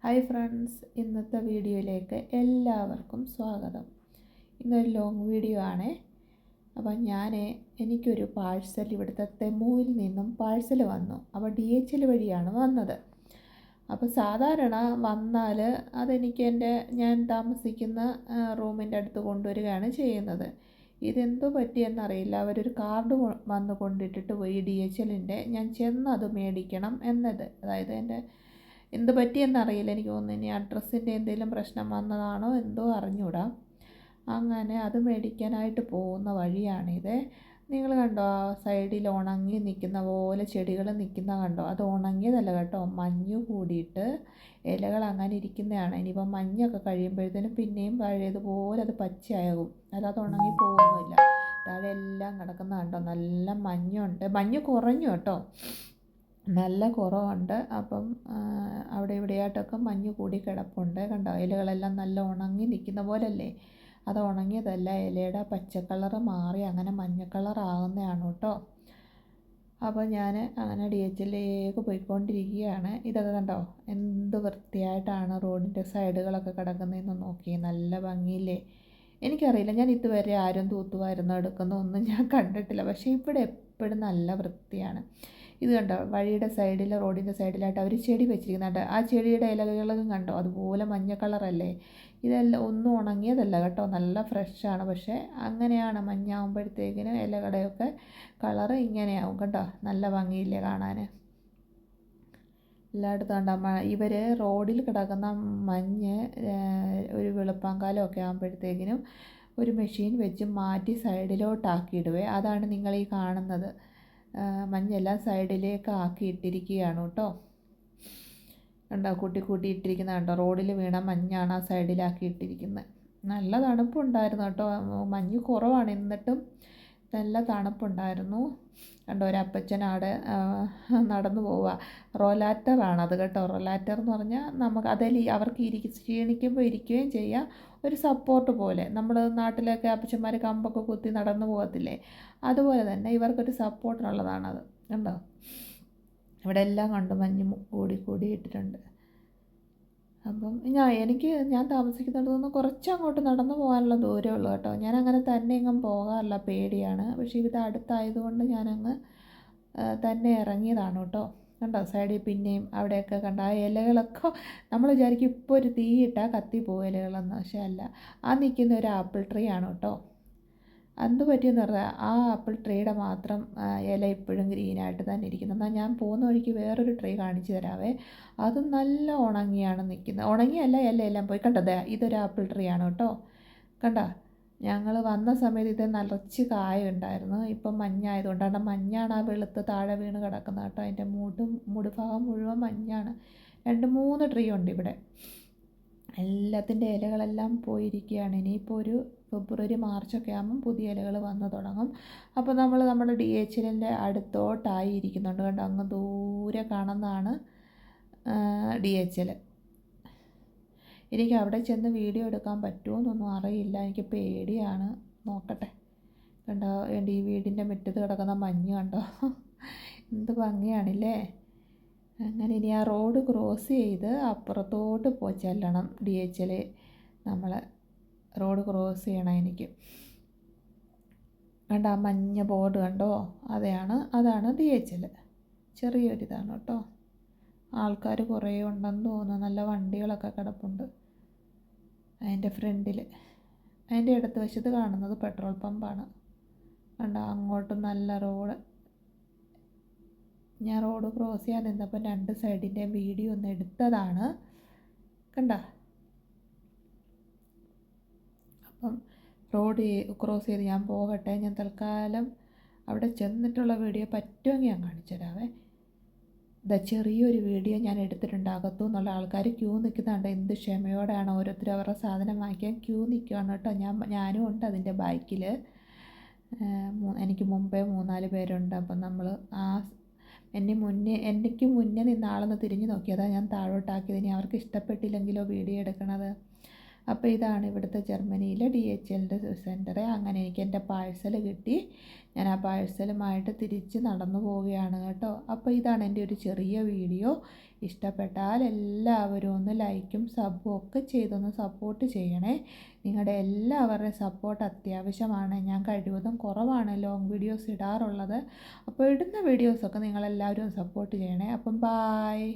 Hi friends, ഇന്നത്തെ വീഡിയോയിലേക്ക് എല്ലാവർക്കും സ്വാഗതം. ഇന്നൊരു ലോങ് വീഡിയോ ആണേ. അപ്പം എനിക്കൊരു പാഴ്സൽ ഇവിടുത്തെ തെമുവിൽ നിന്നും പാഴ്സൽ വന്നു. അപ്പോൾ DHL വഴിയാണ് വന്നത്. അപ്പോൾ സാധാരണ വന്നാൽ അതെനിക്ക് ഞാൻ താമസിക്കുന്ന റൂമിൻ്റെ അടുത്ത് കൊണ്ടുവരികയാണ് ചെയ്യുന്നത്. ഇതെന്തോ പറ്റിയെന്നറിയില്ല, അവരൊരു കാർഡ് വന്ന് കൊണ്ടിട്ടിട്ട് പോയി DHLൻ്റെ. ഞാൻ ചെന്ന് അത് മേടിക്കണം എന്നത്, അതായത് എന്ത് പറ്റിയെന്നറിയില്ല. എനിക്ക് തോന്നുന്നു ഇനി അഡ്രസ്സിൻ്റെ എന്തെങ്കിലും പ്രശ്നം വന്നതാണോ എന്തോ അറിഞ്ഞൂടാ. അങ്ങനെ അത് മേടിക്കാനായിട്ട് പോകുന്ന വഴിയാണിത്. നിങ്ങൾ കണ്ടോ, ആ സൈഡിൽ ഉണങ്ങി നിൽക്കുന്ന പോലെ ചെടികൾ നിൽക്കുന്ന കണ്ടോ? അത് ഉണങ്ങിയതല്ല കേട്ടോ, മഞ്ഞ് കൂടിയിട്ട് ഇലകൾ അങ്ങനെ ഇരിക്കുന്നതാണ്. ഇനിയിപ്പോൾ മഞ്ഞൊക്കെ കഴിയുമ്പോഴത്തേനും പിന്നെയും പഴയതുപോലെ അത് പച്ചയാകും, അല്ലാതെ ഉണങ്ങി പോകുന്നില്ല. താഴെ എല്ലാം കിടക്കുന്ന കണ്ടോ, നല്ല മഞ്ഞുണ്ട്. മഞ്ഞ് കുറഞ്ഞു കേട്ടോ, നല്ല കുറവുണ്ട്. അപ്പം അവിടെ ഇവിടെയായിട്ടൊക്കെ മഞ്ഞ് കൂടി കിടപ്പുണ്ട്. കണ്ടോ, ഇലകളെല്ലാം നല്ല ഉണങ്ങി നിൽക്കുന്ന പോലല്ലേ. അത് ഉണങ്ങിയതല്ല, ഇലയുടെ പച്ച കളറ് മാറി അങ്ങനെ മഞ്ഞ കളറാകുന്നതാണ് കേട്ടോ. അപ്പോൾ ഞാൻ അങ്ങനെ DHLയിലേക്ക് പോയിക്കൊണ്ടിരിക്കുകയാണ്. ഇതൊക്കെ കണ്ടോ, എന്ത് വൃത്തിയായിട്ടാണ് റോഡിൻ്റെ സൈഡുകളൊക്കെ കിടക്കുന്നതെന്ന് നോക്കി. നല്ല ഭംഗിയില്ലേ. എനിക്കറിയില്ല, ഞാൻ ഇതുവരെ ആരും തൂത്തുവാരുന്നോ എടുക്കുന്നൊന്നും ഞാൻ കണ്ടിട്ടില്ല. പക്ഷേ ഇവിടെ എപ്പോഴും നല്ല വൃത്തിയാണ്. ഇത് കണ്ടോ, വഴിയുടെ സൈഡിൽ, റോഡിൻ്റെ സൈഡിലായിട്ട് അവർ ചെടി വെച്ചിരിക്കുന്നുണ്ട്. ആ ചെടിയുടെ ഇലകളും കണ്ടോ, അതുപോലെ മഞ്ഞ കളറല്ലേ. ഇതെല്ലാം ഒന്നും ഉണങ്ങിയതല്ല കേട്ടോ, നല്ല ഫ്രഷാണ്. പക്ഷേ അങ്ങനെയാണ്, മഞ്ഞാകുമ്പോഴത്തേക്കിന് ഇലകളുടെയൊക്കെ കളറ് ഇങ്ങനെയാവും കേട്ടോ. നല്ല ഭംഗിയില്ലേ കാണാൻ. എല്ലായിടത്തും കണ്ടോ ഇവർ റോഡിൽ കിടക്കുന്ന മഞ്ഞ് ഒരു വെളുപ്പാങ്കാലമൊക്കെ ആകുമ്പോഴത്തേക്കിനും ഒരു മെഷീൻ വെച്ച് മാറ്റി സൈഡിലോട്ടാക്കിയിടുവേ. അതാണ് നിങ്ങൾ ഈ കാണുന്നത്. മഞ്ഞെല്ലാം സൈഡിലേക്ക് ആക്കി ഇട്ടിരിക്കുകയാണ് കേട്ടോ. കണ്ടോ, കൂട്ടി ഇട്ടിരിക്കുന്ന കണ്ടോ, റോഡിൽ വീണ മഞ്ഞാണ് ആ സൈഡിലാക്കി ഇട്ടിരിക്കുന്നത്. നല്ല തണുപ്പുണ്ടായിരുന്നു കേട്ടോ, മഞ്ഞ് കുറവാണ് എന്നിട്ടും നല്ല തണുപ്പുണ്ടായിരുന്നു. കണ്ടോ, ഒരു അപ്പച്ചനാട് നടന്നു പോവുക. റൊലാറ്ററാണത് കേട്ടോ. റൊലാറ്റർ എന്ന് പറഞ്ഞാൽ നമുക്ക് അതിൽ അവർക്ക് ക്ഷീണിക്കുമ്പോൾ ഇരിക്കുകയും ചെയ്യാം, ഒരു സപ്പോർട്ട് പോലെ. നമ്മൾ നാട്ടിലൊക്കെ അപ്പച്ചന്മാർ കമ്പൊക്കെ കുത്തി നടന്നു പോകത്തില്ലേ, അതുപോലെ തന്നെ ഇവർക്കൊരു സപ്പോർട്ടിനുള്ളതാണത്. കണ്ടോ, ഇവിടെ എല്ലാം കണ്ടു മഞ്ഞ് കൂടി ഇട്ടിട്ടുണ്ട്. അപ്പം ഞാൻ താമസിക്കുന്നിടത്തു നിന്ന് കുറച്ചങ്ങോട്ട് നടന്നു പോകാനുള്ള ദൂരമേ ഉള്ളൂ കേട്ടോ. ഞാനങ്ങനെ തന്നെ എങ്ങും പോകാറില്ല, പേടിയാണ്. പക്ഷേ ഇത് അടുത്തായതുകൊണ്ട് ഞാനങ്ങ് തന്നെ ഇറങ്ങിയതാണ് കേട്ടോ. കണ്ടോ, സൈഡിൽ പിന്നെയും അവിടെയൊക്കെ കണ്ട ആ ഇലകളൊക്കെ നമ്മൾ വിചാരിക്കും ഇപ്പോൾ ഒരു തീയിട്ടാൽ കത്തിപ്പോവും ഇലകളെന്ന്. പക്ഷേ അല്ല, ആ നിൽക്കുന്ന ഒരു ആപ്പിൾ ട്രീ ആണ് കേട്ടോ. എന്ത് പറ്റിയെന്ന് പറഞ്ഞാൽ ആ ആപ്പിൾ ട്രീയുടെ മാത്രം ഇല ഇപ്പോഴും ഗ്രീനായിട്ട് തന്നെ ഇരിക്കുന്നു. എന്നാൽ ഞാൻ പോകുന്ന വഴിക്ക് വേറൊരു ട്രീ കാണിച്ചു തരാവേ. അതും നല്ല ഉണങ്ങിയാണ് നിൽക്കുന്നത്. ഉണങ്ങിയല്ല, ഇലയെല്ലാം പോയി. കണ്ടോ, ഇതൊരു ആപ്പിൾ ട്രീ ആണ് കേട്ടോ. കണ്ടോ, ഞങ്ങൾ വന്ന സമയത്ത് ഇത് നിറച്ച് കായ ഉണ്ടായിരുന്നു. ഇപ്പം മഞ്ഞായതുകൊണ്ടാണ്, മഞ്ഞാണ് ആ വെളുത്ത് താഴെ വീണ് കിടക്കുന്നത് കേട്ടോ. അതിൻ്റെ മുടുഭാഗം മുഴുവൻ മഞ്ഞാണ്. 2-3 ട്രീ ഉണ്ട് ഇവിടെ. എല്ലാത്തിൻ്റെ ഇലകളെല്ലാം പോയിരിക്കുകയാണ്. ഇനിയിപ്പോൾ ഒരു ഫെബ്രുവരി മാർച്ചൊക്കെ ആകുമ്പം പുതിയ ഇലകൾ വന്ന് തുടങ്ങും. അപ്പോൾ നമ്മൾ നമ്മുടെ DHLൻ്റെ അടുത്തോട്ടായി ഇരിക്കുന്നുണ്ട് കണ്ടോ. അങ്ങ് ദൂരെ കാണുന്നതാണ് DHL. എനിക്ക് അവിടെ ചെന്ന് വീഡിയോ എടുക്കാൻ പറ്റുമോയെന്നൊന്നും അറിയില്ല, എനിക്ക് പേടിയാണ്. നോക്കട്ടെ. കണ്ടോ, ഈ വീടിൻ്റെ മുറ്റത്ത് കിടക്കുന്ന മഞ്ഞ് കണ്ടോ, എന്ത് ഭംഗിയാണില്ലേ. അങ്ങനെ ഇനി ആ റോഡ് ക്രോസ് ചെയ്ത് അപ്പുറത്തോട്ട് ചെല്ലണം. DHL നമ്മൾ റോഡ് ക്രോസ് ചെയ്യണം എനിക്ക്. കണ്ടോ, ആ മഞ്ഞ ബോർഡ് കണ്ടോ, അതാണ് DHL. ചെറിയൊരിതാണ് കേട്ടോ. ആൾക്കാർ കുറേ ഉണ്ടെന്ന് തോന്നുന്നു. നല്ല വണ്ടികളൊക്കെ കിടപ്പുണ്ട് അതിൻ്റെ ഫ്രണ്ടിൽ. അതിൻ്റെ ഇടത്ത് വശത്ത് കാണുന്നത് പെട്രോൾ പമ്പാണ്. കണ്ടോ, അങ്ങോട്ടും നല്ല റോഡ്. ഞാൻ റോഡ് ക്രോസ് ചെയ്യാൻ നിന്നപ്പോൾ 2 സൈഡിൻ്റെ വീഡിയോ ഒന്ന് എടുത്തതാണ്. കണ്ടോ, അപ്പം റോഡ് ക്രോസ് ചെയ്ത് ഞാൻ പോകട്ടെ. ഞാൻ തൽക്കാലം അവിടെ ചെന്നിട്ടുള്ള വീഡിയോ പറ്റുമെങ്കിൽ ഞാൻ കാണിച്ചു തരാവേ. ചെറിയൊരു വീഡിയോ ഞാൻ എടുത്തിട്ടുണ്ട്. അകത്തു നിന്നുള്ള ആൾക്കാർ ക്യൂ നിൽക്കുന്നുണ്ട്. എന്ത് ക്ഷമയോടെയാണ് ഓരോരുത്തരും അവരുടെ സാധനം വാങ്ങിക്കാൻ ക്യൂ നിൽക്കുകയാണ് കേട്ടോ. ഞാനും ഉണ്ട് അതിൻ്റെ ബാക്കിൽ. എനിക്ക് മുമ്പേ 3-4 പേരുണ്ട്. അപ്പം നമ്മൾ എനിക്ക് മുന്നേ നിന്ന ആളൊന്ന് തിരിഞ്ഞു നോക്കി, അതാണ് ഞാൻ താഴോട്ടാക്കിയത്. ഇനി അവർക്ക് ഇഷ്ടപ്പെട്ടില്ലെങ്കിലോ വീഡിയോ എടുക്കണത്. അപ്പോൾ ഇതാണ് ഇവിടുത്തെ ജർമ്മനിയിലെ DHLൻ്റെ സെൻറ്റർ. അങ്ങനെ എനിക്ക് എൻ്റെ പാഴ്സൽ കിട്ടി. ഞാൻ ആ പാഴ്സലുമായിട്ട് തിരിച്ച് നടന്നു പോവുകയാണ് കേട്ടോ. അപ്പോൾ ഇതാണ് എൻ്റെ ഒരു ചെറിയ വീഡിയോ. ഇഷ്ടപ്പെട്ടാൽ എല്ലാവരും ഒന്ന് ലൈക്കും സബ്ബും ഒക്കെ ചെയ്തൊന്ന് സപ്പോർട്ട് ചെയ്യണേ. നിങ്ങളുടെ എല്ലാവരുടെയും സപ്പോർട്ട് അത്യാവശ്യമാണ്. ഞാൻ കഴിവതും കുറവാണ് ലോങ് വീഡിയോസ് ഇടാറുള്ളത്. അപ്പോൾ ഇടുന്ന വീഡിയോസൊക്കെ നിങ്ങളെല്ലാവരും സപ്പോർട്ട് ചെയ്യണേ. അപ്പം ബായ്.